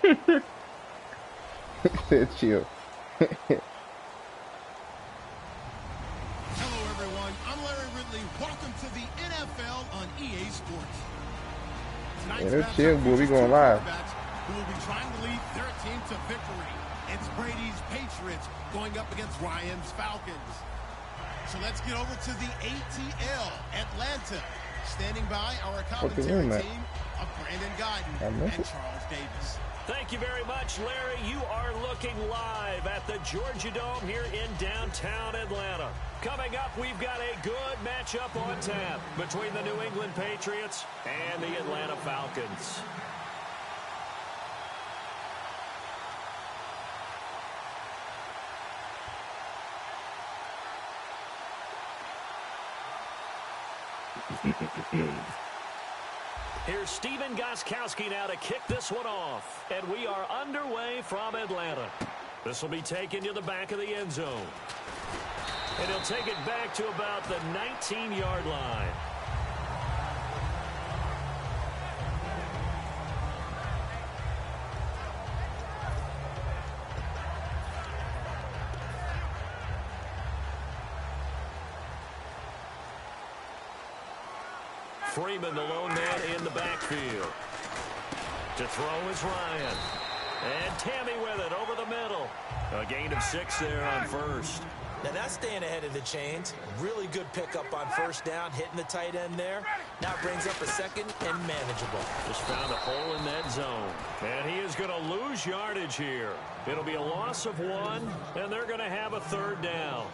Said chill. Hello, everyone. I'm Larry Ridley. Welcome to the NFL on EA Sports. Tonight's Yeah, chill, boy. We going live. Who will be trying to lead their team to victory. It's Brady's Patriots going up against Ryan's Falcons. So let's get over to the ATL, Atlanta. Standing by our commentary team of Brandon Guyton and Charles Davis. Thank you very much, Larry. You are looking live at the Georgia Dome here in downtown Atlanta. Coming up, we've got a good matchup on tap between the New England Patriots and the Atlanta Falcons. Here's Steven Gostkowski now to kick this one off. And we are underway from Atlanta. This will be taken to the back of the end zone. And he'll take it back to about the 19-yard line. Freeman, the lone man in the backfield. To throw is Ryan. And Tammy with it over the middle. A gain of 6 there on first. Now that's staying ahead of the chains. Really good pickup on first down, hitting the tight end there. Now brings up a second and manageable. Just found a hole in that zone. And he is going to lose yardage here. It'll be a loss of 1, and they're going to have a third down.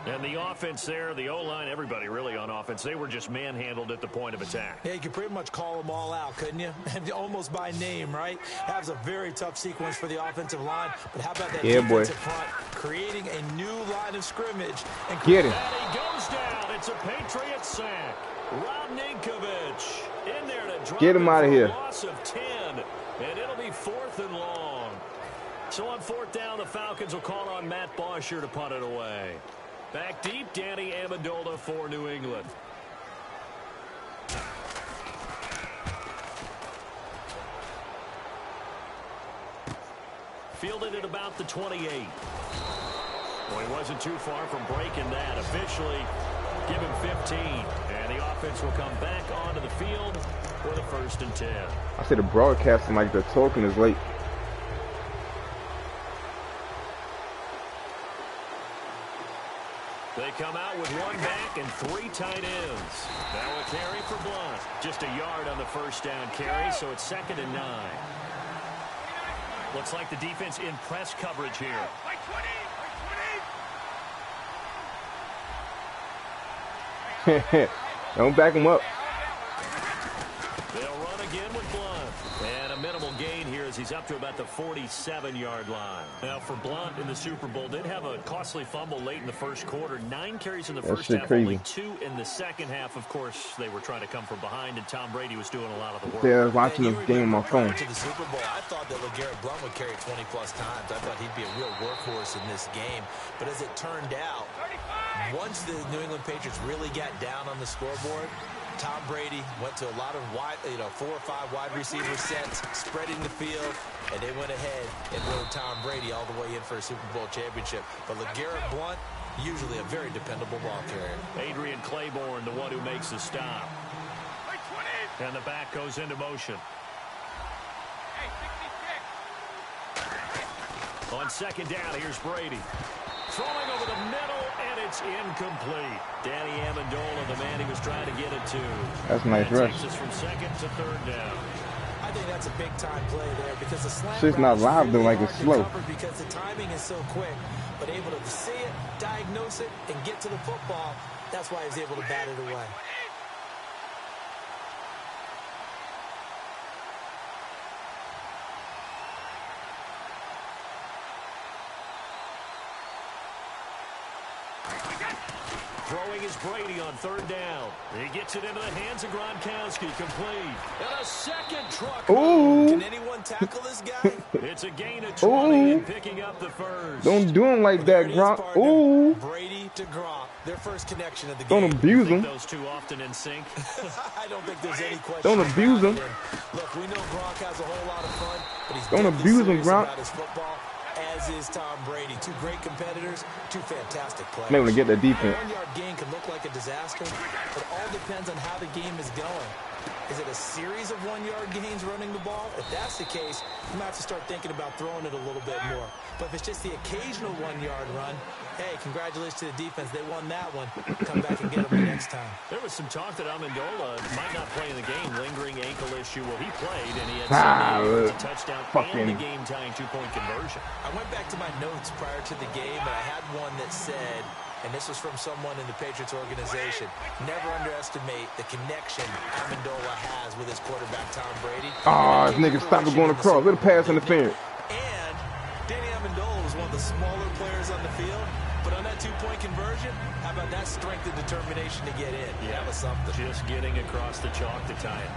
And the offense there, the O-line, everybody really on offense, they were just manhandled at the point of attack. Yeah, you could pretty much call them all out, couldn't you? Almost by name, right? That was a very tough sequence for the offensive line. But how about that defensive front creating a new line of scrimmage? And get him. And he goes down. It's a Patriot sack. Rob Ninkovich in there to drop get him out of here. Loss of 10, and it'll be 4th and long. So on 4th down, the Falcons will call on Matt Bosher to punt it away. Back deep, Danny Amendola for New England. Fielded at about the 28. Well, he wasn't too far from breaking that. Officially, give him 15. And the offense will come back onto the field for the 1st and 10. I said the broadcasting like the talking is late. They come out with 1 back and 3 tight ends. Now a carry for Blunt. Just a yard on the first down carry, so it's 2nd and 9. Looks like the defense in press coverage here. Don't back him up. They'll run again with Blunt. And a minimal gain here as he's up to about the 47-yard line. Now for Blunt in the Super Bowl, did have a costly fumble late in the first quarter. 9 carries in the first half, crazy. only 2 in the second half. Of course, they were trying to come from behind, and Tom Brady was doing a lot of the work. Yeah, I was watching this game on my phone. To the Super Bowl, I thought that LeGarrette Blount would carry 20-plus times. I thought he'd be a real workhorse in this game. But as it turned out, once the New England Patriots really got down on the scoreboard, Tom Brady went to a lot of 4 or 5 wide receiver sets, spreading the field, and they went ahead and rode Tom Brady all the way in for a Super Bowl championship. But LeGarrette Blount, usually a very dependable ball carrier. Adrian Claiborne, the one who makes the stop. And the back goes into motion. On 2nd down, here's Brady. Throwing over the middle, and it's incomplete. Danny Amendola, the man he was trying to get it to. That's a nice rush. Takes us from 2nd to 3rd down. I think that's a big-time play there because the slant Shit's not live really though, like it's slow. Because the timing is so quick, but able to see it, diagnose it, and get to the football. That's why he's able to bat it away. Throwing is Brady on 3rd down. He gets it into the hands of Gronkowski, complete. And a second truck. Ooh. Can anyone tackle this guy? It's a gain of 20 and picking up the first. Don't do him like that, Gronk. Ooh. Brady to Gronk. Their first connection of the Don't game. abuse him. Those two often in sync. I don't think there's any question. Don't abuse him. Look, we know Gronk has a whole lot of fun, but he's Don't deadly abuse him, serious Gronk. about his football, as is Tom Brady. Two great competitors, two fantastic players. Maybe to get that defense. A 1-yard gain can look like a disaster, but all depends on how the game is going. Is it a series of 1-yard gains running the ball? If that's the case, you might have to start thinking about throwing it a little bit more. But if it's just the occasional 1-yard run, hey, congratulations to the defense. They won that one. Come back and get them the next time. There was some talk that Amendola might not play in the game, lingering ankle issue. Well, he played, and he had a touchdown and the game-tying two-point conversion. I went back to my notes prior to the game, and I had one that said, and this was from someone in the Patriots organization, never underestimate the connection Amendola has with his quarterback, Tom Brady. Ah, this nigga stopped it going across. Little pass interference. And Danny Amendola was one of the smaller players on the field, but on that two-point conversion, how about that strength and determination to get in? Yeah, that was something. Just getting across the chalk to tie it.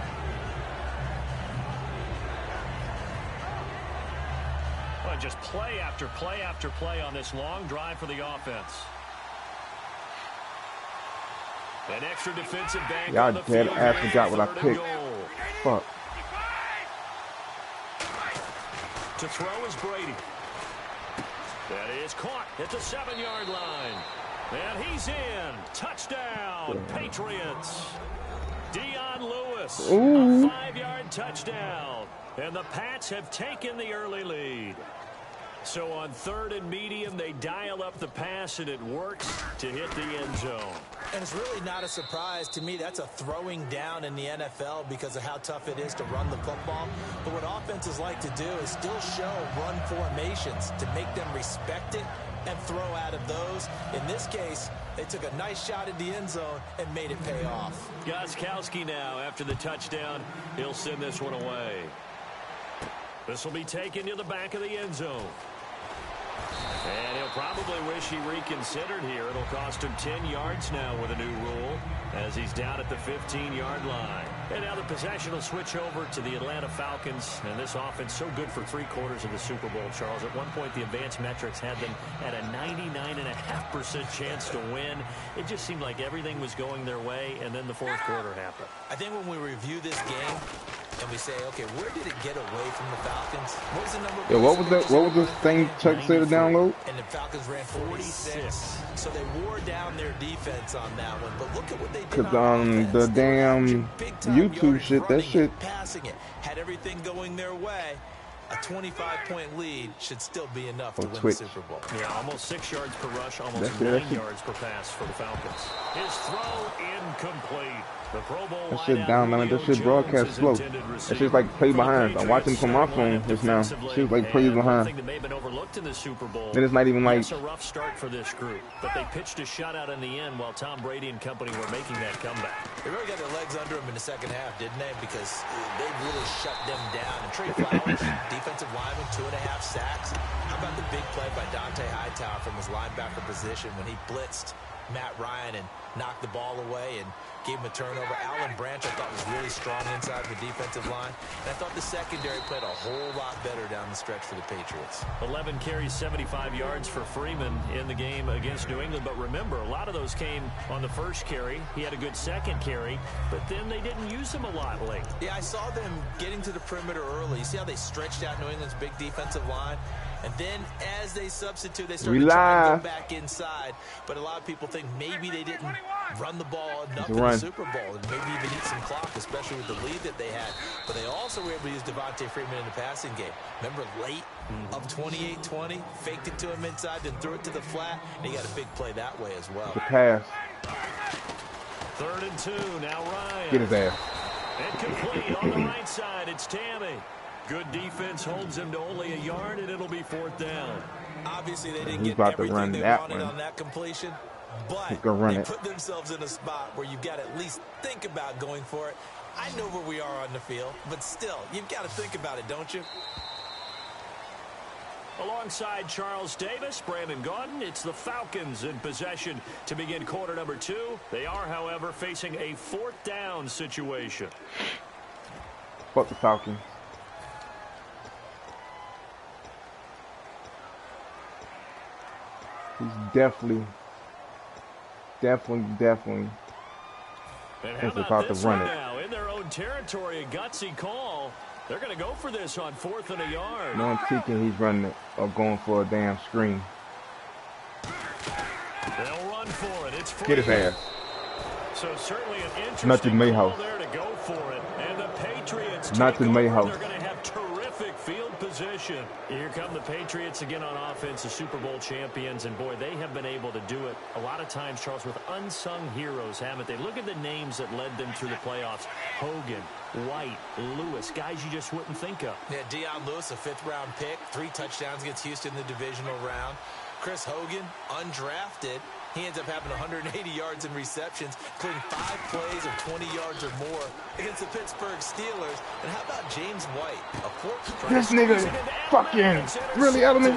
Well, just play after play after play on this long drive for the offense. An extra defensive bank. Y'all on the dead field ass here, forgot what I 3rd and picked. goal. Fuck. To throw is Brady. That is caught at the 7-yard line. And he's in. Touchdown, Patriots. Dion Lewis, Ooh. a 5-yard touchdown. And the Pats have taken the early lead. So on 3rd and medium, they dial up the pass, and it works to hit the end zone. And it's really not a surprise to me. That's a throwing down in the NFL because of how tough it is to run the football. But what offenses like to do is still show run formations to make them respect it and throw out of those. In this case, they took a nice shot at the end zone and made it pay off. Gostkowski now, after the touchdown, he'll send this one away. This will be taken to the back of the end zone. And he'll probably wish he reconsidered here. It'll cost him 10 yards now with a new rule as he's down at the 15-yard line. And now the possession will switch over to the Atlanta Falcons. And this offense so good for 3/4 of the Super Bowl, Charles. At one point, the advanced metrics had them at a 99.5% chance to win. It just seemed like everything was going their way, and then the 4th quarter happened. I think when we review this game and we say, okay, where did it get away from the Falcons? What was the number? Yeah, what was the thing Chuck said to download? And the Falcons ran 46. So they wore down their defense on that one. But look at what they did. Cause the damn YouTube shit, that shit. Passing it had everything going their way. A 25-point lead should still be enough to win the Super Bowl. Yeah, almost 6 yards per rush, almost 9 yards per pass for the Falcons. His throw incomplete. The Pro Bowl that shit downloaded. That shit broadcast slow. That shit's like play behind. I'm watching from my phone just now. Shit's like play behind. That may have been overlooked in the Super Bowl. Then it's not even like. It's a rough start for this group, but they pitched a shutout in the end while Tom Brady and company were making that comeback. They really got their legs under them in the second half, didn't they? Because they really shut them down. And Trey Flowers, defensive lineman, 2.5 sacks. How about the big play by Dante Hightower from his linebacker position when he blitzed Matt Ryan and knocked the ball away and gave him a turnover. Alan Branch, I thought, was really strong inside the defensive line. And I thought the secondary played a whole lot better down the stretch for the Patriots. 11 carries, 75 yards for Freeman in the game against New England. But remember, a lot of those came on the first carry. He had a good second carry, but then they didn't use him a lot late. Yeah, I saw them getting to the perimeter early. You see how they stretched out New England's big defensive line? And then as they substitute, they started trying to go back inside. But a lot of people think maybe they didn't run the ball enough in the Super Bowl and maybe even eat some clock, especially with the lead that they had. But they also were able to use Devontae Freeman in the passing game. Remember late of 28-20, faked it to him inside, then threw it to the flat, and he got a big play that way as well. The pass. 3rd and 2, now Ryan. Get his ass. Incomplete on the right side, it's Tammy. Good defense holds him to only a yard, and it'll be 4th down. Obviously, they didn't get everything they wanted on that completion, but they put themselves in a spot where you've got to at least think about going for it. I know where we are on the field, but still, you've got to think about it, don't you? Alongside Charles Davis, Brandon Gaudin, it's the Falcons in possession to begin quarter number 2. They are, however, facing a 4th down situation. Fuck the Falcons. He's definitely Definitely. And how about this one now? In their own territory, a gutsy call. They're going to go for this on 4th and a yard. No, I'm thinking he's running it or going for a damn screen. They'll run for it. It's free. Get his ass. So certainly an interesting call there to go for it. And the Patriots take over. They're going to have terrific field position. Here come the Patriots again on offense, the Super Bowl champions. And, boy, they have been able to do it a lot of times, Charles, with unsung heroes, haven't they? Look at the names that led them through the playoffs. Hogan, White, Lewis, guys you just wouldn't think of. Yeah, Deion Lewis, a 5th-round pick, 3 touchdowns against Houston in the divisional round. Chris Hogan, undrafted. He ends up having 180 yards in receptions, including 5 plays of 20 yards or more against the Pittsburgh Steelers. And how about James White? A 4th This nigga fucking really, Edelman?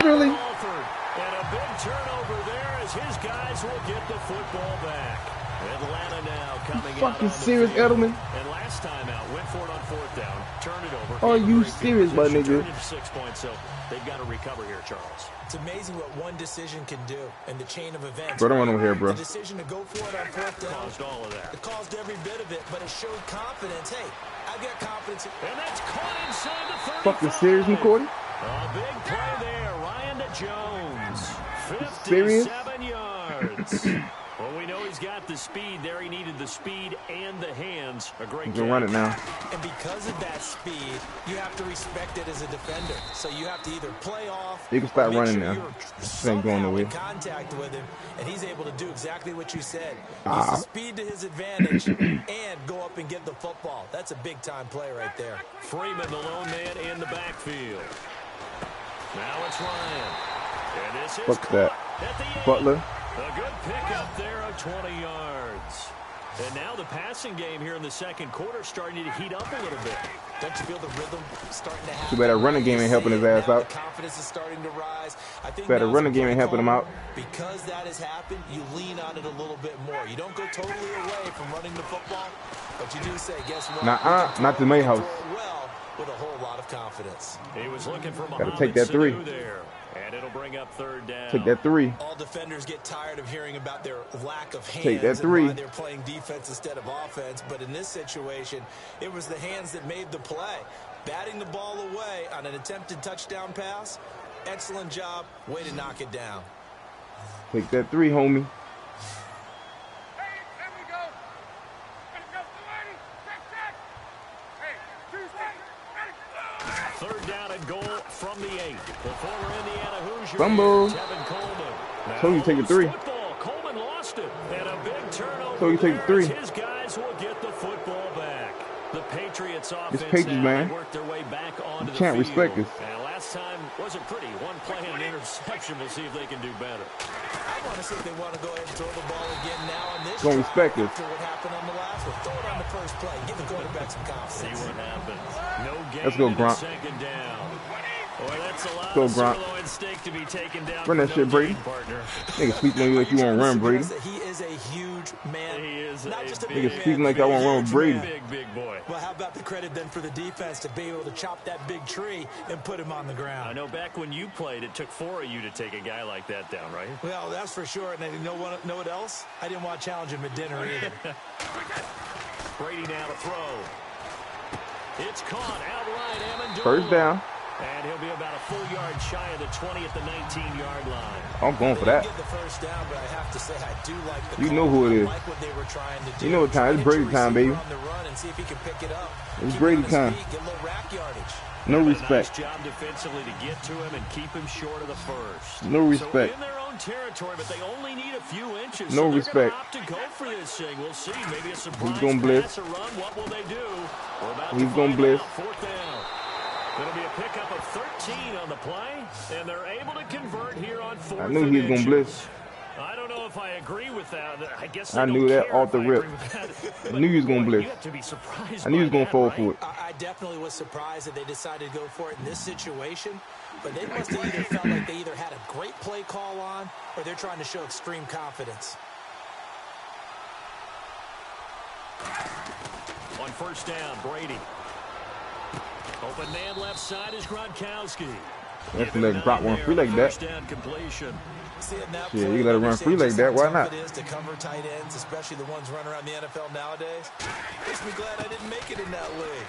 Really? And a big turnover there as his guys will get the football back. Atlanta now coming out. Fucking serious, Edelman? And last time out, went for it on 4th down, turned it over. Are you serious, my nigga? 6 points, so they've got to recover here, Charles. It's amazing what one decision can do in the chain of events. Bro, don't run over here, bro. The decision to go for it on 4th down caused all of that. It caused every bit of it, but it showed confidence. Hey, I've got confidence. And that's caught inside the 35. Fucking serious, McCourty? A big play there. Ryan to Jones. 57 yards. Well, we know he's got the speed there. He needed the speed and the hands. A great catch. You can run it now. And because of that speed, you have to respect it as a defender. So you have to either play off. You can start running now. This ain't going nowhere. Contact with him, and he's able to do exactly what you said. Use the speed to his advantage and go up and get the football. That's a big-time play right there. Freeman, the lone man in the backfield. Now it's Ryan. And this is fuck that. Butler. A good pickup there of 20 yards. And now the passing game here in the second quarter starting to heat up a little bit. Don't you feel the rhythm starting to happen? Too bad that running game ain't helping his ass out. Confidence is starting to rise. I think better running game ain't helping him out. Because that has happened, you lean on it a little bit more. You don't go totally away from running the football, but you do say, guess what? Not the May house. Well, with a whole lot of confidence. He was looking for gotta take that 3. There. And it'll bring up 3rd down. Take that 3. All defenders get tired of hearing about their lack of hands. Take that 3. And why they're playing defense instead of offense. But in this situation, it was the hands that made the play. Batting the ball away on an attempted touchdown pass. Excellent job. Way to knock it down. Take that 3, homie. From the 8, the former Indiana Hoosier, Fumble. Tevin Coleman. So you take a 3. Coleman lost it, and a big turnover. So you take a 3. His guys will get the football back. The Patriots offense man. worked their way back onto the can't field. respect this. And last time wasn't pretty. One play and an interception. We'll see if they can do better. I want to see if they want to go ahead and throw the ball again now on this. Don't respect this. After what happened on the last one, throw it on the first play. Give the quarterback some confidence. See what happens. No gain. Let's go, Gronk. Second down. Boy, that's a lot go, of Gronk. sirloin steak to be taken down. Run that shit, Brady. Nigga speaking like you won't run, Brady. He is a huge man. He is not just a big man. speaking like I won't run with Brady. Big boy. Well, how about the credit then for the defense to be able to chop that big tree and put him on the ground? I know back when you played, it took 4 of you to take a guy like that down, right? Well, that's for sure. And you know what else? I didn't want to challenge him at dinner either. Brady now to throw. It's caught outright. Amendola. First down. And he'll be about a full yard shy of the 20 at the 19-yard line. I'm going for that. Get the first down, but I have to say I do like the you know who it is. like what they were trying to do. You know what time. It's Brady time, baby. On the run and see if he can pick it up. It's Brady time. Get a little rack yardage. No respect. Nice job defensively to get to him and keep him short of the first. No respect. So in their own territory, but they only need a few inches. No so respect. Opt to go for this thing. We'll see. Maybe a surprise He's gonna blitz. pass or run. What will they do? We're about He's to gonna find blitz. out. 4th down. It'll be a pickup of 13 on the play, and they're able to convert here on 4th. I knew he was gonna blitz. I don't know if I agree with that. I guess I knew that off the rip. I knew he was gonna blitz. You have to be surprised. I knew he was gonna fall right? for it. I definitely was surprised that they decided to go for it in this situation, but they must have either felt like they either had a great play call on or they're trying to show extreme confidence. On first down, Brady. Open man left side is Gronkowski. That's let drop one free like that. Yeah, you let it run free like that. Why not? It is to cover tight ends, especially the ones running around the NFL nowadays. Makes me glad I didn't make it in that league.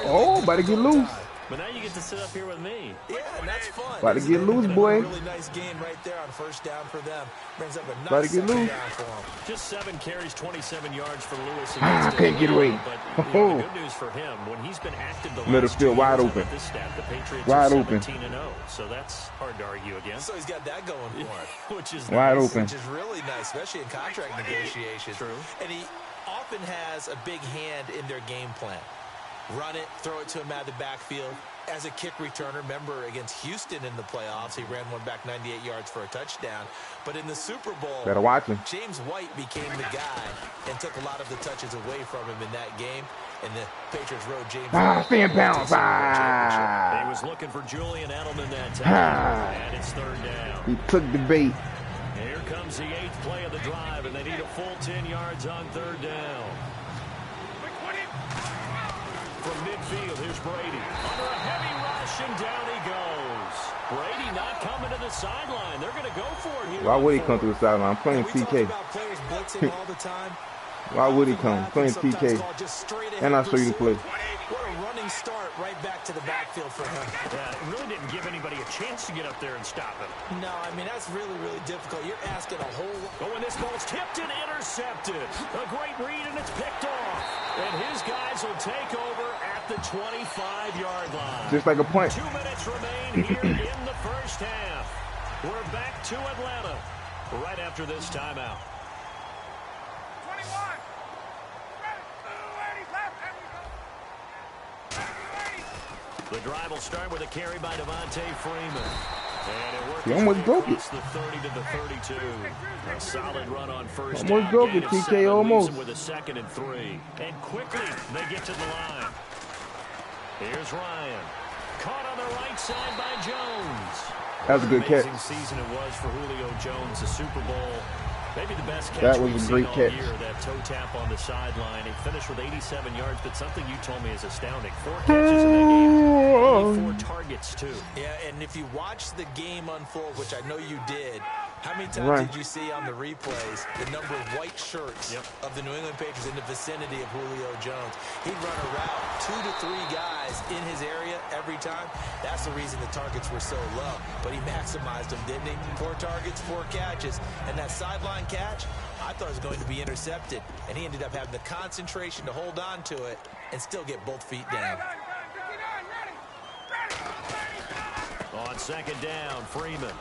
Oh, about to get loose. But now you get to sit up here with me. Yeah, and that's fun. About to get loose, boy. Really nice game right there on first down for them. Brings up a nice About to get loose. down for them. Just 7 carries, 27 yards for Lewis. Can't get away. But the good news for him, when he's been active the Middle last field 2 wide years open. at this stat, the Patriots Wide are open. 17-0. So that's hard to argue against. So he's got that going for him. Which is Wide nice. open. Which is really nice, especially in contract negotiations. True. And he often has a big hand in their game plan. Run it, throw it to him out of the backfield. As a kick returner, remember against Houston in the playoffs, he ran one back 98 yards for a touchdown. But in the Super Bowl, Better watch him. James White became the guy and took a lot of the touches away from him in that game. And the Patriots rode James White. Stay in bounds. He was looking for Julian Edelman that time. And it's 3rd down. He took the bait. Here comes the 8th play of the drive, and they need a full 10 yards on 3rd down. From midfield, here's Brady. Under a heavy rush, and down he goes. Brady not coming to the sideline. They're going to go for it here. Why would he come to the sideline? I'm playing TK. Why would he come? I'm playing TK. And I'll show you the play. What a running start right back to the backfield for him. Yeah, it really didn't give anybody a chance to get up there and stop him. No, I mean, that's really, really difficult. You're asking a whole lot. Oh, and this ball's tipped and intercepted. A great read, and it's picked off. And his guys will take over at the 25-yard line. Just like a punt. 2 minutes remain here in the first half. We're back to Atlanta right after this timeout. 21. The drive will start with a carry by Devontae Freeman. And it worked. He almost broke it. The 30 to the 32. A solid run on first down. Almost broke it, Gain of TK, 7 leaves almost. them with a 2nd and 3. And quickly they get to the line. Here's Ryan. Caught on the right side by Jones. That was a good catch. Amazing season it was for Julio Jones, the Super Bowl. Maybe the best catch That was we've a great seen all catch. year, that toe tap on the sideline. He finished with 87 yards, but something you told me is astounding. 4 catches in that game, only 4 targets, too. Yeah, and if you watch the game unfold, which I know you did, how many times did you see on the replays the number of white shirts of the New England Patriots in the vicinity of Julio Jones? He'd run a route, 2 to 3 guys in his area every time. That's the reason the targets were so low. But he maximized them, didn't he? 4 targets, 4 catches. And that sideline catch, I thought it was going to be intercepted. And he ended up having the concentration to hold on to it and still get both feet down. On 2nd down, Freeman.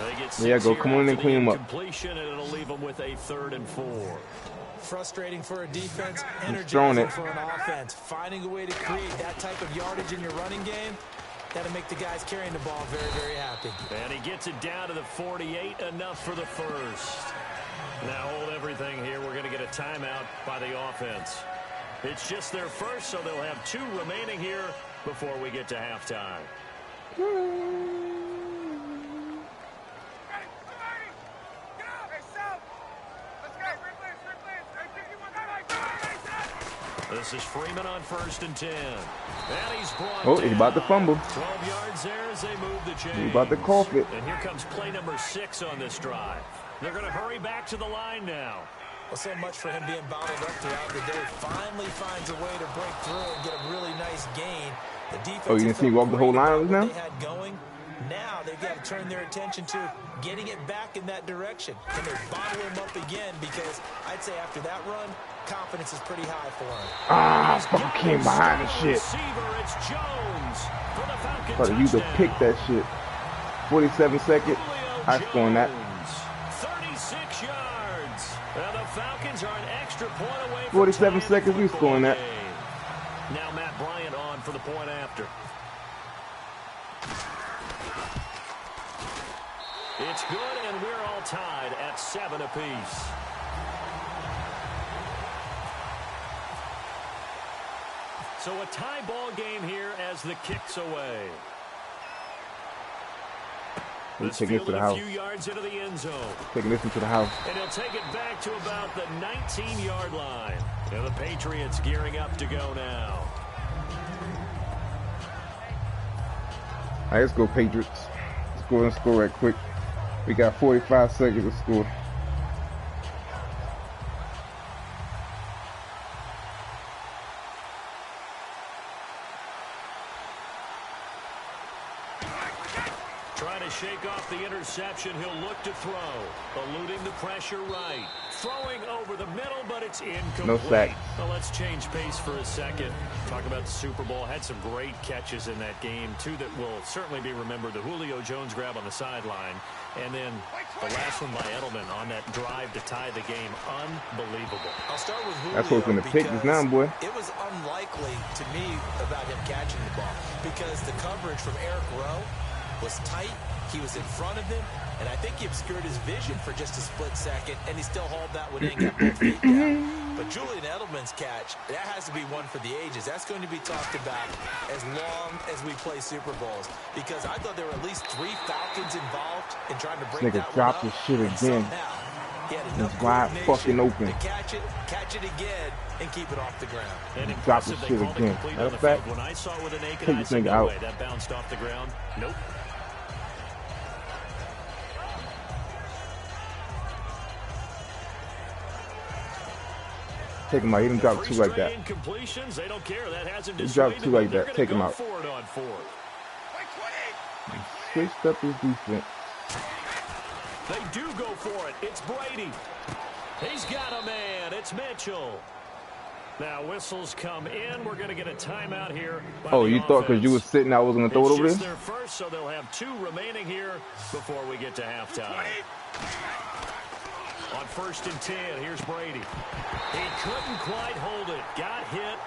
They get Yeah, go. Come on and clean him up. Completion, and it'll leave them with a 3rd and 4. Frustrating for a defense, throwing energizing it. for an offense. Finding a way to create that type of yardage in your running game, that'll make the guys carrying the ball very, very happy. And he gets it down to the 48, enough for the first. Now hold everything here. We're going to get a timeout by the offense. It's just their first, so they'll have 2 remaining here before we get to halftime. This is Freeman on 1st and 10. And he's brought Oh, he's about to fumble. 12 yards there as they move the chains. He's about to cough it. And here comes play number 6 on this drive. They're going to hurry back to the line now. Well, so much for him being bottled up throughout the day. Finally finds a way to break through and get a really nice gain. The defense. Oh, you didn't see him walk the whole line now? They had going. Now they've got to turn their attention to getting it back in that direction. Can they bottle him up again? Because I'd say after that run, confidence is pretty high for him. Ah, fucking came behind the shit. It's Jones for the Falcons. Brother, you could pick that shit. 47 seconds. I scored that. 36 yards. And the Falcons are an extra point away from 47 seconds, we scoring that. Now Matt Bryant on for the point after. It's good, and we're all tied at 7 apiece. So a tie ball game here as the kick's away. He's taking it to the house. A few yards into the end zone. Taking this into the house. And he'll take it back to about the 19-yard line. And the Patriots gearing up to go now. right, let's go Patriots. Let's go and score right quick. We got 45 seconds to score. Trying to shake off the interception. He'll look to throw. Eluding the pressure right. Throwing over the middle, but it's incomplete. No sack. Well, let's change pace for a second. Talk about the Super Bowl. Had some great catches in that game. Two that will certainly be remembered. The Julio Jones grab on the sideline. And then the last one by Edelman on that drive to tie the game. Unbelievable. I'll start with Julio. That's what's going to pick this now, boy. It was unlikely to me about him catching the ball because the coverage from Eric Rowe was tight. He was in front of him, and I think he obscured his vision for just a split second, and he still hauled that one in, got both feet down. But Julian Edelman's catch, that has to be one for the ages. That's going to be talked about as long as we play Super Bowls, because I thought there were at least 3 Falcons involved in trying to break that one dropped up. his shit again. He had enough He's wide fucking open. to catch it again, and keep it off the ground. And dropped his impressive, shit again. Matter That's of fact. when I saw it with a naked Take eye, this said, nigga no out. way, that bounced off the ground. Nope. Take him out. He didn't drop 2 like that. Incompletions, they don't care. That hasn't He dropped 2 like that. Take him out. Forward on 4. Switched up his defense. They do go for it. It's Brady. He's got a man. It's Mitchell. Now whistles come in. We're going to get a timeout here. Oh, you thought because you was sitting, I was going to throw it over It's there? their first, so they'll have 2 remaining here before we get to halftime. On 1st and 10, here's Brady. He couldn't quite hold it. Got hit.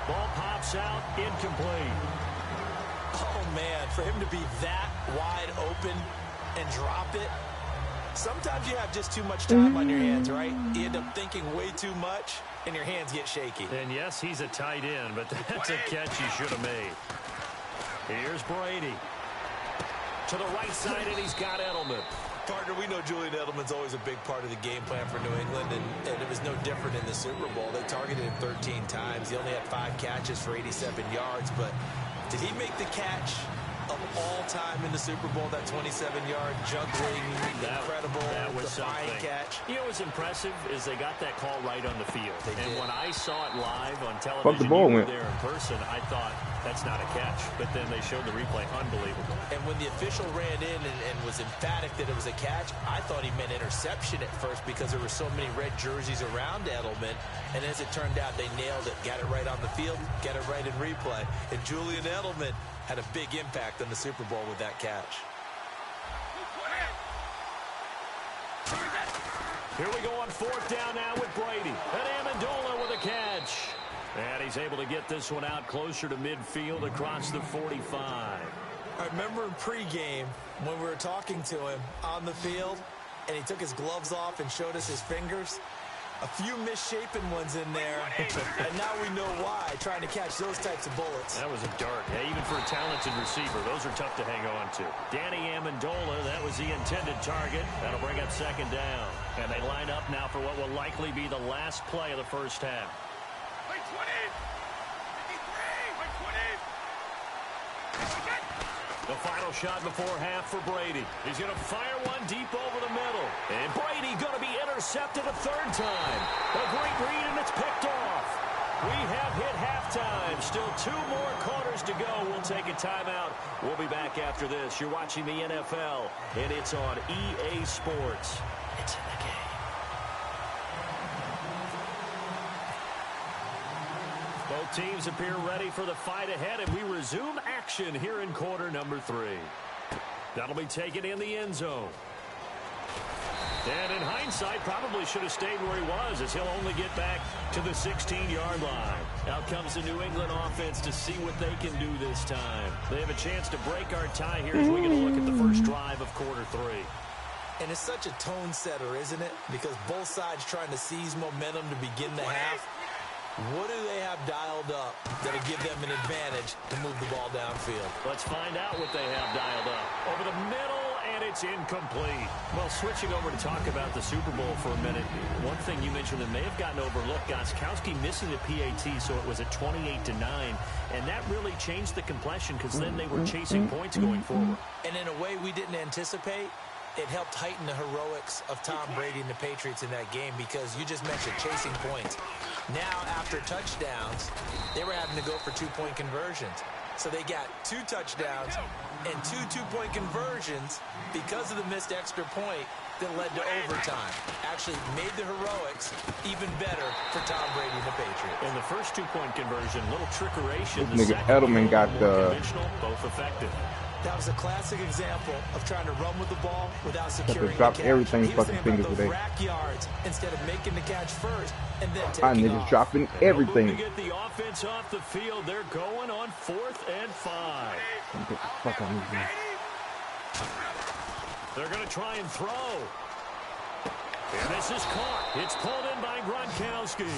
Ball pops out. Incomplete. Oh, man, for him to be that wide open and drop it. Sometimes you have just too much time on your hands, right? You end up thinking way too much, and your hands get shaky. And yes, he's a tight end, but that's a catch he should have made. Here's Brady. To the right side, and he's got Edelman. Partner, we know Julian Edelman's always a big part of the game plan for New England, and it was no different in the Super Bowl. They targeted him 13 times. He only had 5 catches for 87 yards, but did he make the catch of all time in the Super Bowl, that 27-yard juggling, incredible, defying catch? You know what's impressive is they got that call right on the field. And when I saw it live on television, Fuck the ball went there in person, I thought, that's not a catch. But then they showed the replay. Unbelievable. And when the official ran in and was emphatic that it was a catch, I thought he meant interception at first because there were so many red jerseys around Edelman. And as it turned out, they nailed it. Got it right on the field, got it right in replay. And Julian Edelman had a big impact on the Super Bowl with that catch. Here we go on 4th down now with Brady. And Amendola with a catch. And he's able to get this one out closer to midfield across the 45. I remember in pregame when we were talking to him on the field, and he took his gloves off and showed us his fingers. A few misshapen ones in there, and now we know why, trying to catch those types of bullets. That was a dart. Yeah, even for a talented receiver, those are tough to hang on to. Danny Amendola, that was the intended target. That'll bring up 2nd down. And they line up now for what will likely be the last play of the first half. The final shot before half for Brady. He's going to fire one deep over the middle. And Brady going to be intercepted a 3rd time. A great read, and it's picked off. We have hit halftime. Still 2 more quarters to go. We'll take a timeout. We'll be back after this. You're watching the NFL, and it's on EA Sports. It's in the game. Both teams appear ready for the fight ahead, and we resume action here in quarter number 3. That'll be taken in the end zone. And in hindsight, probably should have stayed where he was, as he'll only get back to the 16-yard line. Out comes the New England offense to see what they can do this time. They have a chance to break our tie here as we get a look at the first drive of quarter 3. And it's such a tone setter, isn't it? Because both sides trying to seize momentum to begin the half. What do they have dialed up that'll give them an advantage to move the ball downfield? Let's find out what they have dialed up. Over the middle, and it's incomplete. Well, switching over to talk about the Super Bowl for a minute, one thing you mentioned that may have gotten overlooked, Gostkowski missing the PAT, so it was a 28-9, and that really changed the complexion because then they were chasing points going forward. And in a way we didn't anticipate, it helped heighten the heroics of Tom Brady and the Patriots in that game because you just mentioned chasing points. Now, after touchdowns, they were having to go for two-point conversions. So they got 2 touchdowns and 2 two-point conversions because of the missed extra point that led to overtime. Actually made the heroics even better for Tom Brady and the Patriots. In the first two-point conversion, little trickeration. This nigga Edelman got the... both effective. That was a classic example of trying to run with the ball without securing drop the catch. everything He was fucking thinking fingers about those today. rack yards instead of making the catch first and then My taking niggas off. dropping everything. To get the offense off the field, they're going on 4th and 5. Get the fuck out of here. They're going to try and throw. And this is caught. It's pulled in by Gronkowski.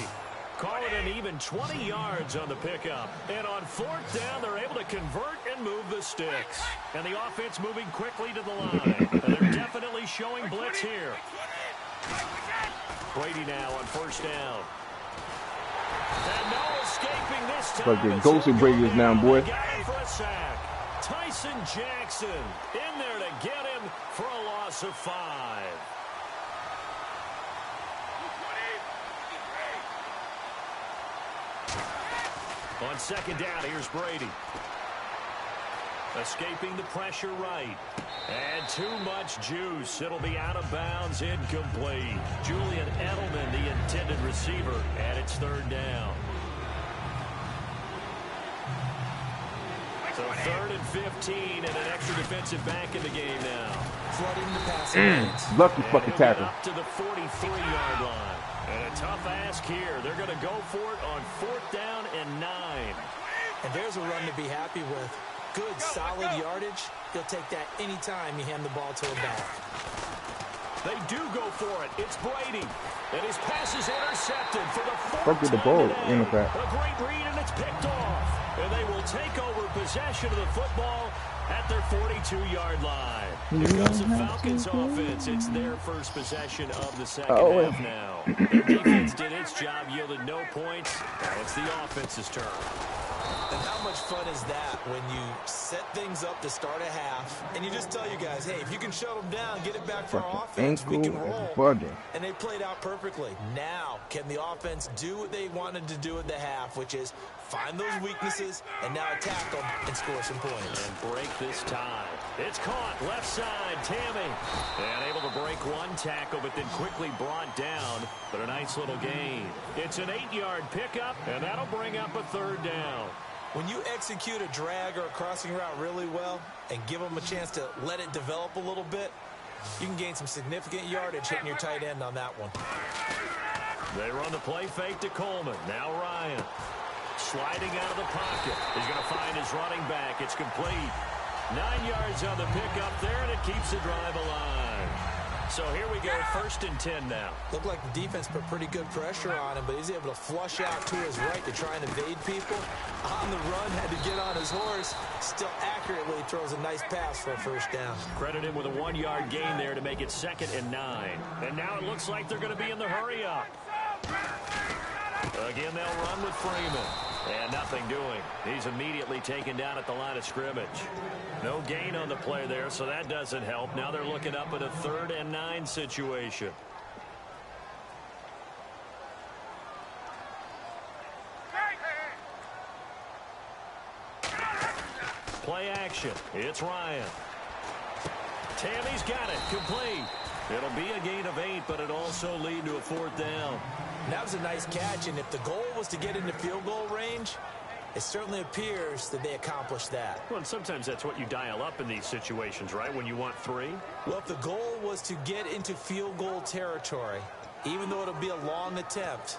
Call it an even 20 yards on the pickup. And on 4th down, they're able to convert and move the sticks. And the offense moving quickly to the line. And they're definitely showing blitz here. Brady now on 1st down. And no escaping this time. Fucking ghosted Brady is now, boy. Got him for a sack. Tyson Jackson in there to get him for a loss of 5. On 2nd down, here's Brady. Escaping the pressure right. And too much juice. It'll be out of bounds, incomplete. Julian Edelman, the intended receiver, and it's 3rd down. So 3rd and 15 and an extra defensive back in the game now. Flooding the passing lanes. Lucky fucking tackle. Up to the 43-yard line. And a tough ask here. They're going to go for it on 4th down and 9. And there's a run to be happy with. Good, solid yardage. He'll take that anytime you hand the ball to a back. They do go for it. It's Brady. And his pass is intercepted for the 4th Fuck with the ball, in fact. A great read, and it's picked off. And they will take over possession of the football at their 42-yard line. Here goes the Falcons offense. It's their first possession of the second half now. Their defense did its job, yielded no points. Now it's the offense's turn. And how much fun is that when you set things up to start a half and you just tell you guys, hey, if you can shut them down, get it back for our offense, we can roll. And they played out perfectly. Now, can the offense do what they wanted to do at the half, which is find those weaknesses and now attack them and score some points. And break this tie. It's caught. Left side, Tammy. And able to break one tackle, but then quickly brought down. But a nice little gain. It's an 8-yard pickup, and that'll bring up a 3rd down. When you execute a drag or a crossing route really well and give them a chance to let it develop a little bit, you can gain some significant yardage hitting your tight end on that one. They run the play fake to Coleman. Now Ryan. Sliding out of the pocket. He's going to find his running back. It's complete. 9 yards on the pickup there, and it keeps the drive alive. So here we go, 1st and 10 now. Looked like the defense put pretty good pressure on him, but he's able to flush out to his right to try and evade people. On the run, had to get on his horse. Still accurately throws a nice pass for a 1st down. Credit him with a 1-yard gain there to make it 2nd and 9. And now it looks like they're going to be in the hurry-up. Again, they'll run with Freeman. And nothing doing. He's immediately taken down at the line of scrimmage. No gain on the play there, so that doesn't help. Now they're looking up at a 3rd and 9 situation. Play action. It's Ryan. Tammy's got it. Complete. It'll be a gain of 8, but it also lead to a 4th down. That was a nice catch, and if the goal was to get into field goal range, it certainly appears that they accomplished that. Well, and sometimes that's what you dial up in these situations, right, when you want 3? Well, if the goal was to get into field goal territory, even though it'll be a long attempt,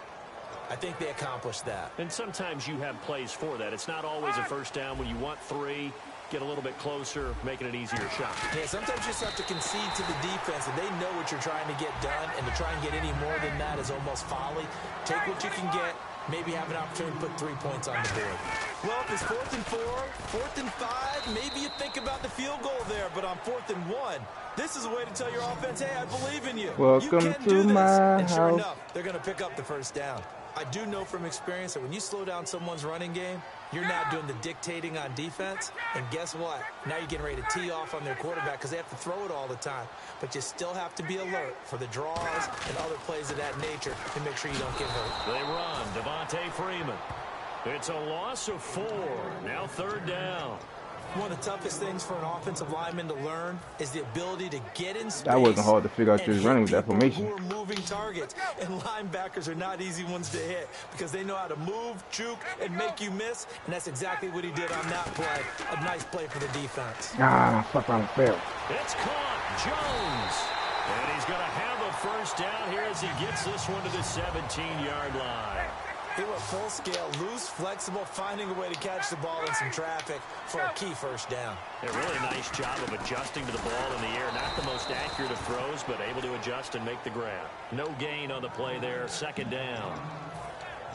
I think they accomplished that. And sometimes you have plays for that. It's not always a 1st down when you want 3. Get a little bit closer, making it easier shot. Yeah, sometimes you just have to concede to the defense, and they know what you're trying to get done, and to try and get any more than that is almost folly. Take what you can get, maybe have an opportunity to put 3 points on the board. Well, if it's 4th and 4, 4th and 5, maybe you think about the field goal there. But on 4th and 1, this is a way to tell your offense, hey, I believe in you. Welcome you can to do this. my And sure house. enough, they're going to pick up the first down. I do know from experience that when you slow down someone's running game, you're now doing the dictating on defense. And guess what? Now you're getting ready to tee off on their quarterback because they have to throw it all the time. But you still have to be alert for the draws and other plays of that nature to make sure you don't get hurt. They run. Devontae Freeman. It's a loss of 4. Now 3rd down. One of the toughest things for an offensive lineman to learn is the ability to get in space. That wasn't hard to figure out she was running with that formation. Who are moving targets, and linebackers are not easy ones to hit because they know how to move, juke, and make you miss, and that's exactly what he did on that play. A nice play for the defense. Fuck around, fail. It's caught. Jones. And he's going to have a first down here as he gets this one to the 17-yard line. They were full scale, loose, flexible, finding a way to catch the ball in some traffic for a key first down. A really nice job of adjusting to the ball in the air. Not the most accurate of throws, but able to adjust and make the grab. No gain on the play there. 2nd down.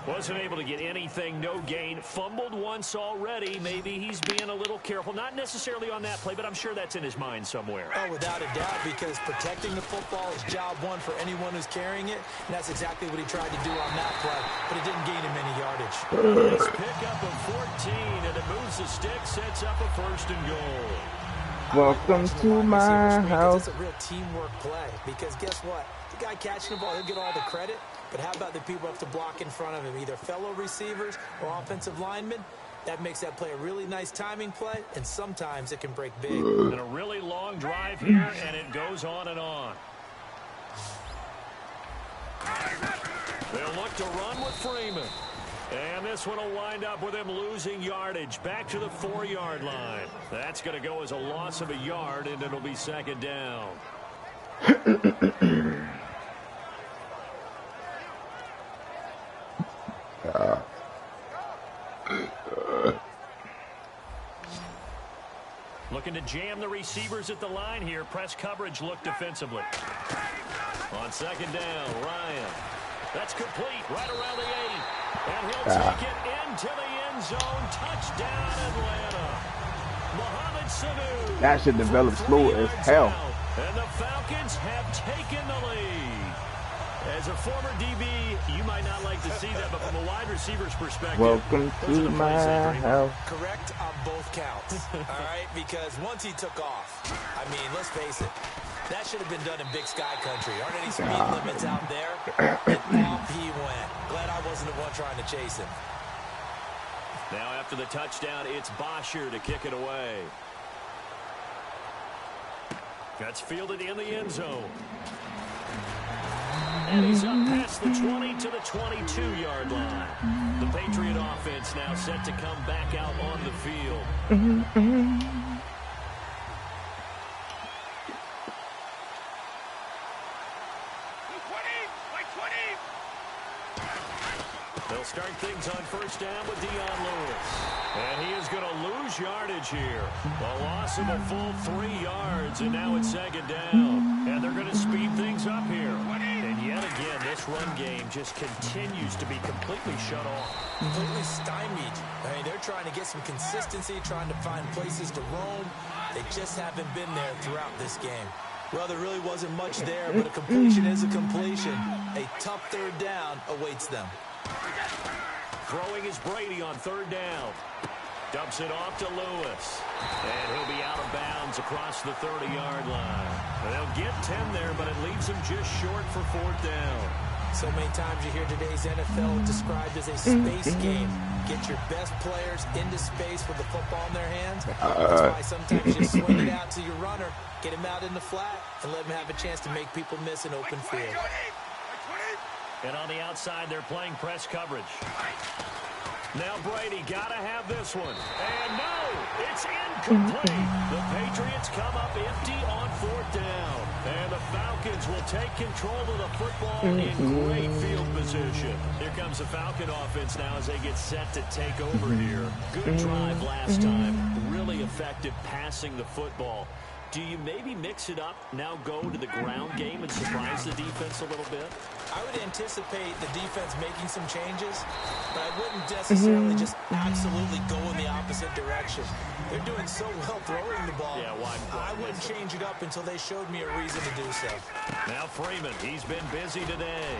Wasn't able to get anything, no gain. Fumbled once already. Maybe he's being a little careful. Not necessarily on that play, but I'm sure that's in his mind somewhere. Oh, without a doubt, because protecting the football is job one for anyone who's carrying it. And that's exactly what he tried to do on that play, but it didn't gain him any yardage. Nice pickup of 14, and it moves the stick, sets up a 1st and goal. Welcome to my house. It's a real teamwork play because guess what? The guy catching the ball, he'll get all the credit. But how about the people who have to block in front of him, either fellow receivers or offensive linemen? That makes that play a really nice timing play, and sometimes it can break big. And a really long drive here, and it goes on and on. They'll look to run with Freeman. And this one will wind up with him losing yardage back to the 4-yard line. That's going to go as a loss of a yard, and it'll be 2nd down. Looking to jam the receivers at the line here. Press coverage look defensively. On 2nd down, Ryan. That's complete right around the 8. And he'll take it into the end zone. Touchdown, Atlanta. Mohamed Sanu. That should develop slow as hell. And the Falcons have taken the lead. As a former DB, you might not like to see that, but from a wide receiver's perspective, welcome to my house. Correct on both counts, all right? Because once he took off, I mean, let's face it, that should have been done in Big Sky Country. Aren't any speed limits out there? And off he went. Glad I wasn't the one trying to chase him. Now after the touchdown, it's Bosher to kick it away. That's fielded in the end zone. And he's up past the 20 to the 22-yard line. The Patriot offense now set to come back out on the field. They'll start things on 1st down with Dion Lewis. And he is going to lose yardage here. A loss of a full 3 yards, and now it's 2nd down. And they're going to speed things up here. And yet again, this run game just continues to be completely shut off. Completely stymied. I mean, they're trying to get some consistency, trying to find places to roam. They just haven't been there throughout this game. Well, there really wasn't much there, but a completion is a completion. A tough 3rd down awaits them. Throwing is Brady on 3rd down. Dumps it off to Lewis. And he'll be out of bounds across the 30-yard line. They'll get 10 there, but it leaves him just short for 4th down. So many times you hear today's NFL described as a space game. Get your best players into space with the football in their hands. That's why sometimes you swing it out to your runner, get him out in the flat, and let him have a chance to make people miss an open field. And on the outside, they're playing press coverage. Now Brady got to have this one. And no, it's incomplete. The Patriots come up empty on 4th down. And the Falcons will take control of the football in great field position. Here comes the Falcon offense now as they get set to take over here. Good drive last time. Really effective passing the football. Do you maybe mix it up, now go to the ground game and surprise the defense a little bit? I would anticipate the defense making some changes, but I wouldn't necessarily just absolutely go in the opposite direction. They're doing so well throwing the ball. Yeah, I wouldn't change it up until they showed me a reason to do so. Now Freeman, he's been busy today.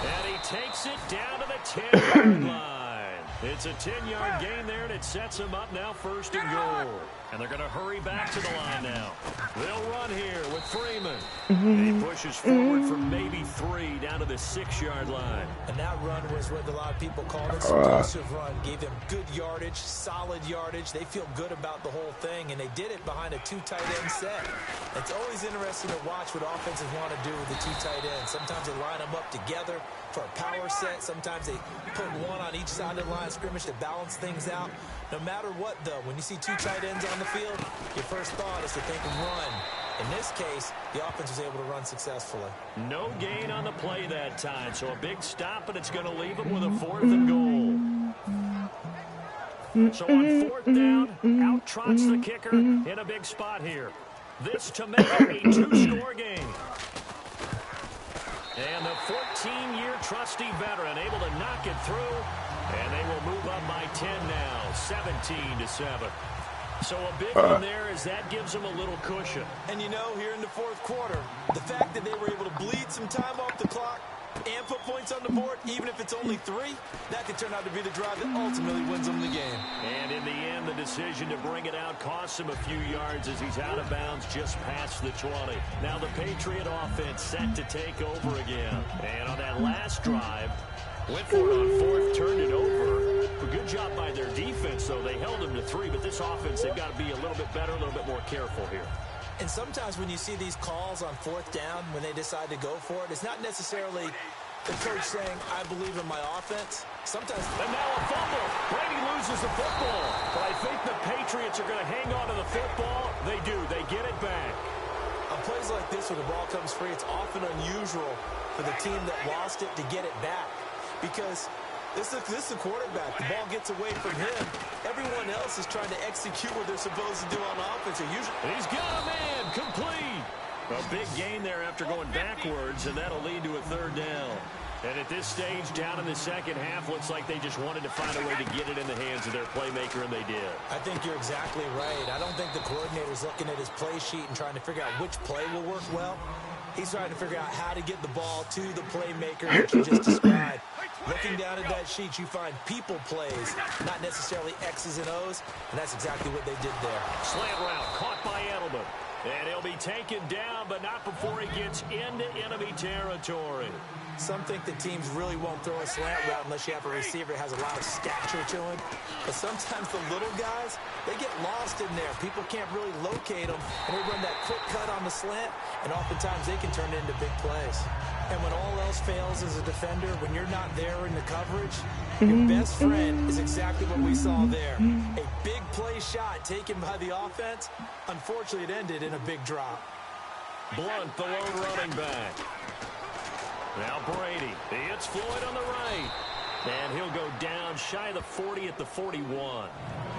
And he takes it down to the 10-yard line. It's a 10-yard gain there, and it sets him up now 1st and goal. And they're going to hurry back to the line now. They'll run here with Freeman. And he pushes forward for maybe 3 down to the 6-yard line. And that run was what a lot of people called an explosive run. Gave them good yardage, solid yardage. They feel good about the whole thing, and they did it behind a 2 tight end set. It's always interesting to watch what offenses want to do with the 2 tight ends. Sometimes they line them up together for a power set. Sometimes they put one on each side of the line of scrimmage to balance things out. No matter what, though, when you see 2 tight ends on the field, your first thought is to think run. In this case, the offense was able to run successfully. No gain on the play that time, so a big stop, and it's going to leave them with a 4th and goal. So on 4th down, out trots the kicker in a big spot here. This to make it a 2-score game. And the 14-year trusty veteran able to knock it through. And they will move up by 10 now, 17-7. So a big one there as that gives them a little cushion. And you know, here in the 4th quarter, the fact that they were able to bleed some time off the clock and put points on the board, even if it's only 3, that could turn out to be the drive that ultimately wins them the game. And in the end, the decision to bring it out costs him a few yards as he's out of bounds just past the 20. Now the Patriot offense set to take over again. And on that last drive, went for it on 4th, turned it over. A good job by their defense, though. They held them to 3, but this offense, they've got to be a little bit better, a little bit more careful here. And sometimes when you see these calls on 4th down, when they decide to go for it, it's not necessarily the coach saying, I believe in my offense. Sometimes... And now a fumble. Brady loses the football. But I think the Patriots are going to hang on to the football. They do. They get it back. On plays like this where the ball comes free, it's often unusual for the team that lost it to get it back. Because this is the quarterback. The ball gets away from him. Everyone else is trying to execute what they're supposed to do on offense. He's got a man. Complete. A big gain there after going backwards, and that'll lead to a 3rd down. And at this stage, down in the 2nd half, looks like they just wanted to find a way to get it in the hands of their playmaker, and they did. I think you're exactly right. I don't think the coordinator's looking at his play sheet and trying to figure out which play will work well. He's trying to figure out how to get the ball to the playmaker that you just described. Looking down at that sheet, you find people plays, not necessarily X's and O's, and that's exactly what they did there. Slant route caught by Edelman. And he'll be taken down, but not before he gets into enemy territory. Some think that teams really won't throw a slant route unless you have a receiver that has a lot of stature to him. But sometimes the little guys, they get lost in there. People can't really locate them, and they run that quick cut on the slant, and oftentimes they can turn it into big plays. And when all else fails as a defender, when you're not there in the coverage, your best friend is exactly what we saw there. A big play shot taken by the offense. Unfortunately, it ended in a big drop. Blunt, the lone running back. Now Brady. He hits Floyd on the right. And he'll go down shy of the 40 at the 41.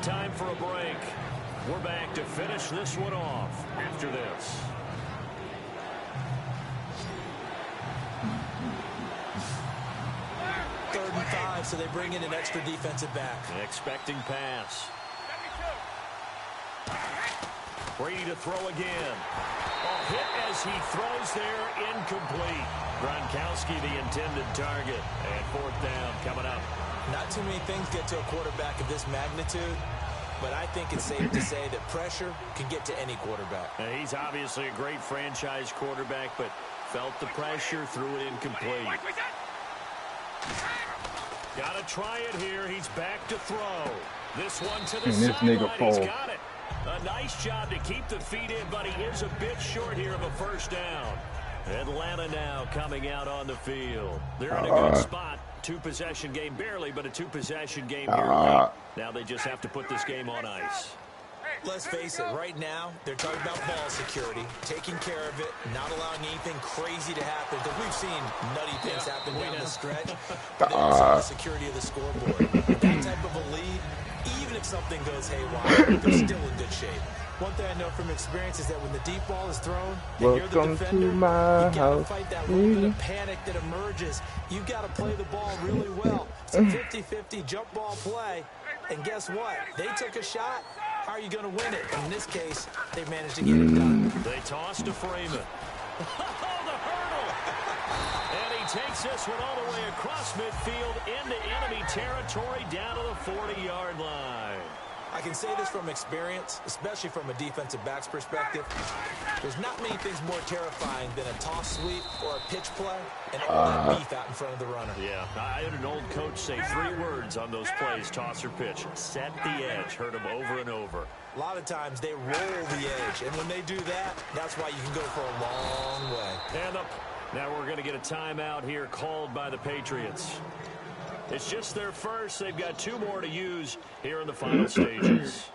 Time for a break. We're back to finish this one off after this. Third and 5, so they bring in an extra defensive back. Expecting pass. Brady to throw again. A hit as he throws there, incomplete. Gronkowski the intended target. And 4th down coming up. Not too many things get to a quarterback of this magnitude, but I think it's safe to say that pressure can get to any quarterback. Now, he's obviously a great franchise quarterback, but felt the pressure, threw it incomplete. Got to try it here. He's back to throw. This one to the sideline. He's got it. A nice job to keep the feet in, but he is a bit short here of a 1st down. Atlanta now coming out on the field. They're in a good spot. 2-possession game, barely, but a 2-possession game here late. Now they just have to put this game on ice. Let's face it, right now, they're talking about ball security, taking care of it, not allowing anything crazy to happen, because we've seen nutty things happen down the stretch. But they're also the security of the scoreboard. That type of a lead, even if something goes haywire, they're still in good shape. One thing I know from experience is that when the deep ball is thrown and you're the defender, you got to fight that little bit of panic that emerges. You've got to play the ball really well. It's a 50-50 jump ball play. And guess what? They took a shot. How are you going to win it? In this case, they managed to get it done. They toss to Freeman. Oh, the hurdle! And he takes this one all the way across midfield into enemy territory down to the 40-yard line. I can say this from experience, especially from a defensive back's perspective. There's not many things more terrifying than a toss sweep or a pitch play and all that beef out in front of the runner. Yeah, I had an old coach say 3 words on those plays, toss or pitch. Set the edge. Heard him over and over. A lot of times they roll the edge, and when they do that, that's why you can go for a long way. And now we're going to get a timeout here called by the Patriots. It's just their first. They've got 2 more to use here in the final stages.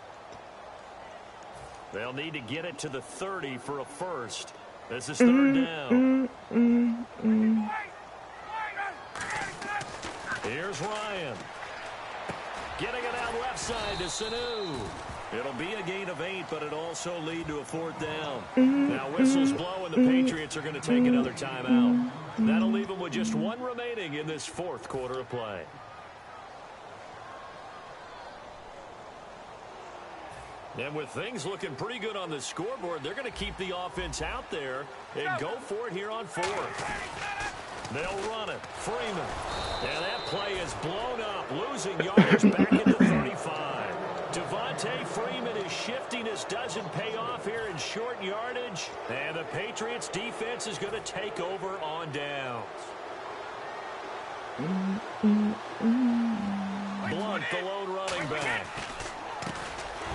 They'll need to get it to the 30 for a first. This is 3rd down. Here's Ryan. Getting it out left side to Sanu. It'll be a gain of 8, but it'll also lead to a 4th down. Now whistles blow, and the Patriots are going to take another timeout. That'll leave them with just 1 remaining in this 4th quarter of play. And with things looking pretty good on the scoreboard, they're going to keep the offense out there and go for it here on 4th. They'll run it. Freeman. And that play is blown up, losing yardage back at the 35. Devontae Freeman is shifting. This doesn't pay off here in short yardage. And the Patriots defense is going to take over on downs. Blunt, the lone running back.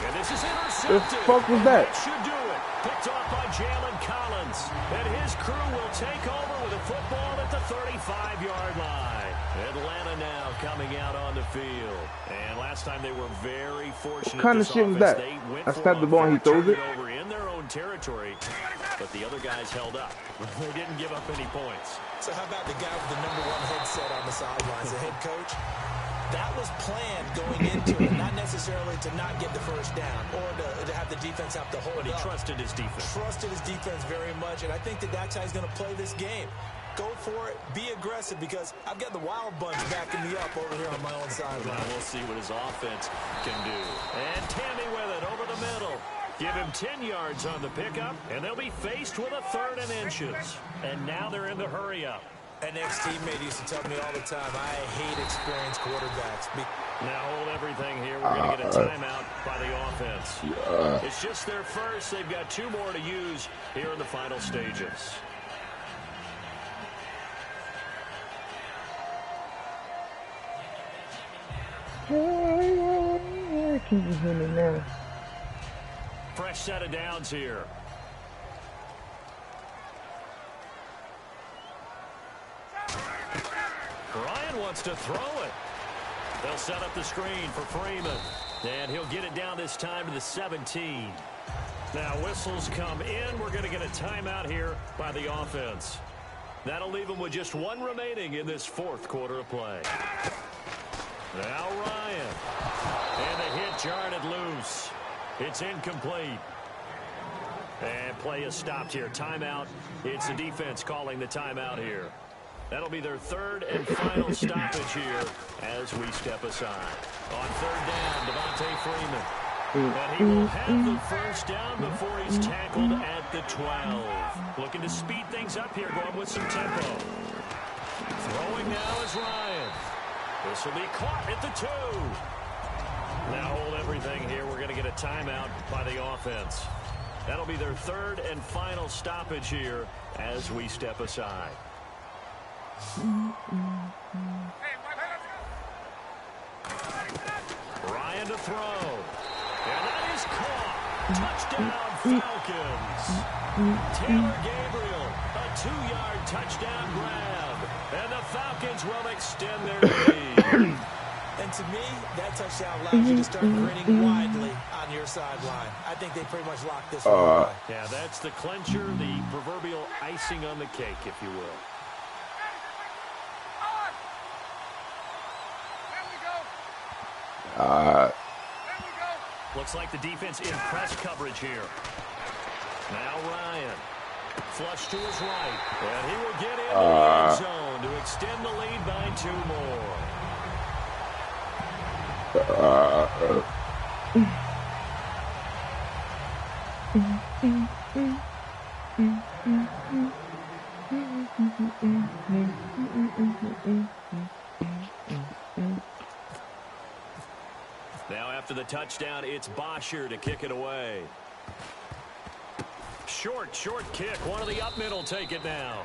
And this is intercepted. The fuck was that? Should do it. Picked off by Jalen Collins. And his crew will take over with a football at the 35-yard line. Atlanta now coming out on the field. And last time they were very fortunate. What kind of shit was that? I snapped the ball and he throws it? Over in their own territory, but the other guys held up. They didn't give up any points. So how about the guy with the #1 headset on the sidelines, the head coach? That was planned going into it, not necessarily to not get the first down or to have the defense have to hold But he up. trusted his defense. Trusted his defense very much, and I think that's how he's going to play this game. Go for it. Be aggressive, because I've got the wild bunch backing me up over here on my own sideline. We'll see what his offense can do. And Tammy with it over the middle. Give him 10 yards on the pickup, and they'll be faced with a 3rd and inches. And now they're in the hurry-up. An ex-teammate used to tell me all the time, I hate experienced quarterbacks. Now hold everything here. We're going to get a timeout by the offense. It's just their first. They've got 2 more to use here in the final stages. Can you hear me now? Fresh set of downs here. Ryan wants to throw it. They'll set up the screen for Freeman. And he'll get it down this time to the 17. Now whistles come in. We're going to get a timeout here by the offense. That'll leave them with just 1 remaining in this 4th quarter of play. Now Ryan. And the hit jarred it loose. It's incomplete. And play is stopped here. Timeout. It's the defense calling the timeout here. That'll be their 3rd and final stoppage here as we step aside. On 3rd down, Devontae Freeman. And he will have the first down before he's tackled at the 12. Looking to speed things up here, going with some tempo. Throwing now is Ryan. This will be caught at the 2. Now hold everything here. We're going to get a timeout by the offense. That'll be their 3rd and final stoppage here as we step aside. Ryan to throw. And that is caught. Touchdown, Falcons. Taylor Gabriel, a 2-yard touchdown grab. And the Falcons will extend their lead. And to me, that touchdown allows you to start grinning widely on your sideline. I think they pretty much locked this one away. Yeah, that's the clincher, the proverbial icing on the cake, if you will. Looks like the defense in press coverage here. Now Ryan. Flush to his right. And he will get into the end zone to extend the lead by 2 more. Now after the touchdown, it's Bosher to kick it away. Short kick. One of the up middle take it now.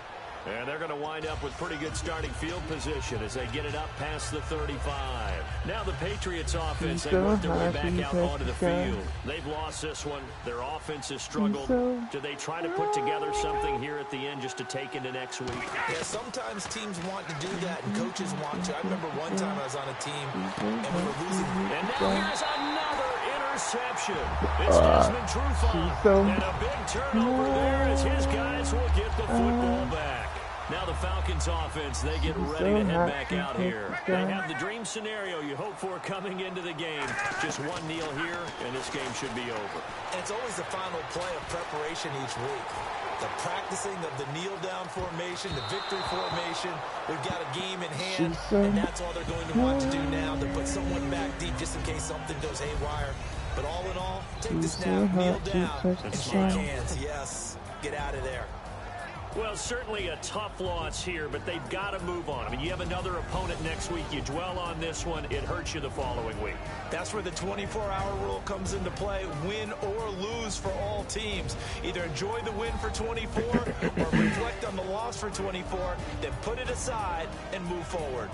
And they're going to wind up with pretty good starting field position as they get it up past the 35. Now the Patriots offense, they work their way back out onto the field. They've lost this one. Their offense has struggled. Do they try to put together something here at the end just to take into next week? Yeah, sometimes teams want to do that and coaches want to. I remember one time I was on a team and we were losing. And now here's another interception. It's Desmond Trufant. And a big turnover there as his guys will get the football back. Now the Falcons offense, they get ready to head back out here. They have the dream scenario you hope for coming into the game. Just one kneel here, and this game should be over. And it's always the final play of preparation each week. The practicing of the kneel-down formation, the victory formation. We've got a game in hand, and that's all they're going to want to do now, to put someone back deep just in case something goes haywire. But all in all, take the snap, kneel down, and shake hands. Yes, get out of there. Well, certainly a tough loss here, but they've got to move on. I mean, you have another opponent next week. You dwell on this one, it hurts you the following week. That's where the 24-hour rule comes into play, win or lose for all teams. Either enjoy the win for 24 or reflect on the loss for 24, then put it aside and move forward.